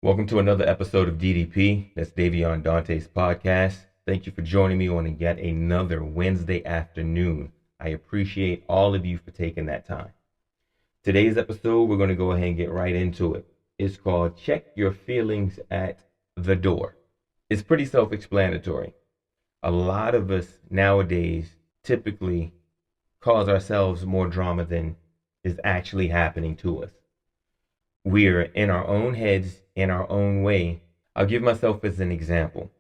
Welcome to another episode of DDP. That's Davion Dante's podcast. Thank you for joining me on yet another Wednesday afternoon. I appreciate all of you for taking that time. Today's episode, we're going to go ahead and get right into it. It's called Check Your Feelings at the Door. It's pretty self-explanatory. A lot of us nowadays typically cause ourselves more drama than is actually happening to us. We're in our own heads, in our own way. I'll give myself as an example.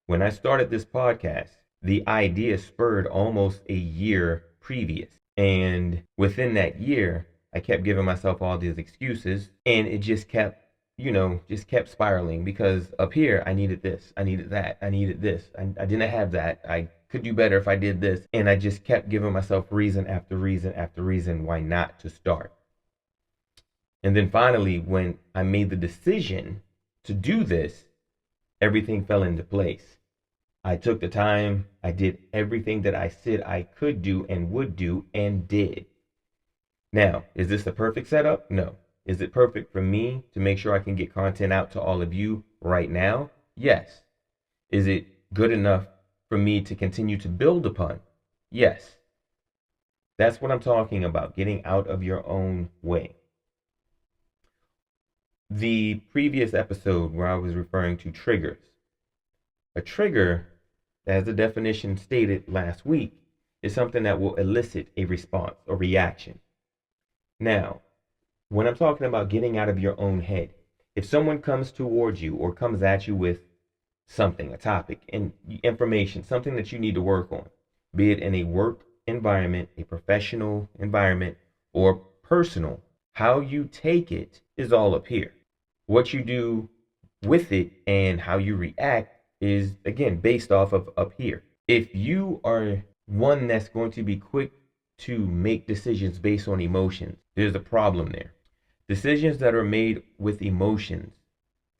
When I started this podcast, the idea spurred almost a year previous. And within that year, I kept giving myself all these excuses, and it just kept spiraling, because up here, I needed this, I needed that, I needed this. I didn't have that. I could do better if I did this. And I just kept giving myself reason after reason after reason why not to start. And then finally, when I made the decision to do this, everything fell into place. I took the time, I did everything that I said I could do and would do and did. Now, is this a perfect setup? No. Is it perfect for me to make sure I can get content out to all of you right now? Yes. Is it good enough for me to continue to build upon? Yes. That's what I'm talking about, getting out of your own way. The previous episode where I was referring to triggers. A trigger, as the definition stated last week, is something that will elicit a response or reaction. Now, when I'm talking about getting out of your own head, if someone comes towards you or comes at you with something, a topic, and information, something that you need to work on, be it in a work environment, a professional environment, or personal, how you take it is all up here. What you do with it and how you react is, again, based off of up here. If you are one that's going to be quick to make decisions based on emotions, there's a problem there. Decisions that are made with emotions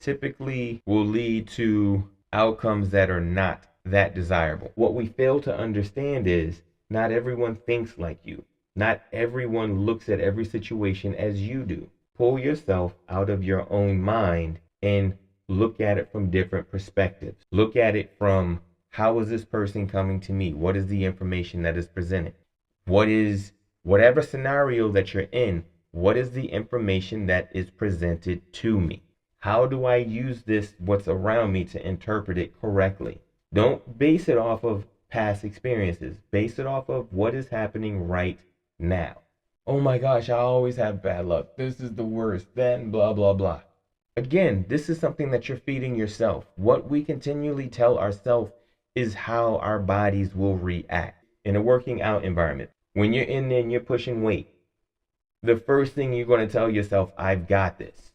typically will lead to outcomes that are not that desirable. What we fail to understand is not everyone thinks like you. Not everyone looks at every situation as you do. Pull yourself out of your own mind and look at it from different perspectives. Look at it from, how is this person coming to me? What is the information that is presented? What is, whatever scenario that you're in, what is the information that is presented to me? How do I use this, what's around me, to interpret it correctly? Don't base it off of past experiences. Base it off of what is happening right now. Oh my gosh, I always have bad luck. This is the worst. Then blah, blah, blah. Again, this is something that you're feeding yourself. What we continually tell ourselves is how our bodies will react in a working out environment. When you're in there and you're pushing weight, the first thing you're going to tell yourself, I've got this.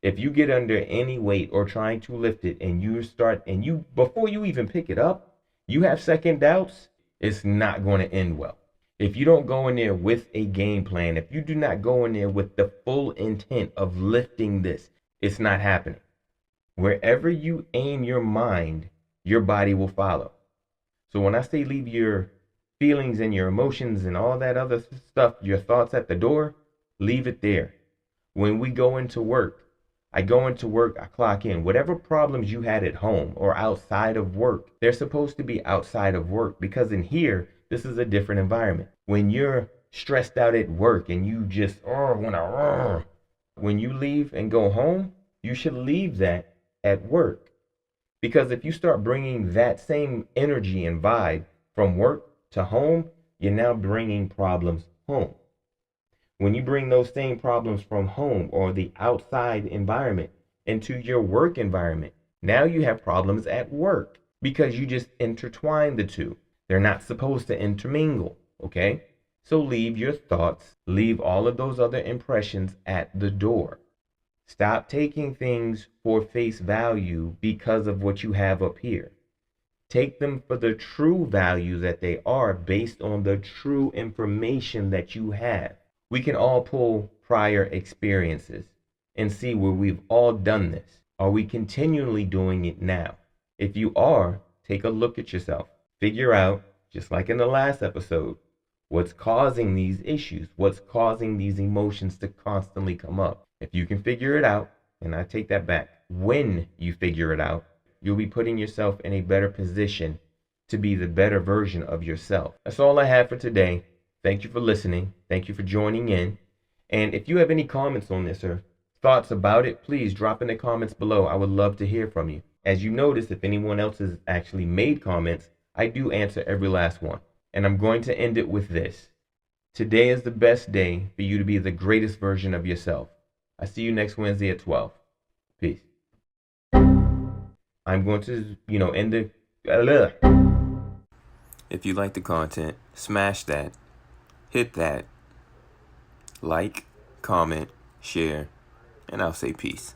If you get under any weight or trying to lift it and you start, and you, before you even pick it up, you have second doubts, it's not going to end well. If you don't go in there with a game plan, if you do not go in there with the full intent of lifting this, it's not happening. Wherever you aim your mind, your body will follow. So when I say leave your feelings and your emotions and all that other stuff, your thoughts at the door, leave it there. When we go into work, I go into work, I clock in. Whatever problems you had at home or outside of work, they're supposed to be outside of work, because in here, this is a different environment. When you're stressed out at work and you just, when you leave and go home, you should leave that at work. Because if you start bringing that same energy and vibe from work to home, you're now bringing problems home. When you bring those same problems from home or the outside environment into your work environment, now you have problems at work, because you just intertwine the two. They're not supposed to intermingle, okay? So leave your thoughts, leave all of those other impressions at the door. Stop taking things for face value because of what you have up here. Take them for the true value that they are, based on the true information that you have. We can all pull prior experiences and see where we've all done this. Are we continually doing it now? If you are, take a look at yourself. Figure out, just like in the last episode, what's causing these issues, what's causing these emotions to constantly come up. If you can figure it out, and I take that back, when you figure it out, you'll be putting yourself in a better position to be the better version of yourself. That's all I have for today. Thank you for listening. Thank you for joining in. And if you have any comments on this or thoughts about it, please drop in the comments below. I would love to hear from you. As you notice, if anyone else has actually made comments, I do answer every last one. And I'm going to end it with this. Today is the best day for you to be the greatest version of yourself. I see you next Wednesday at 12. Peace. I'm going to, end the... If you like the content, smash that, hit that, like, comment, share, and I'll say peace.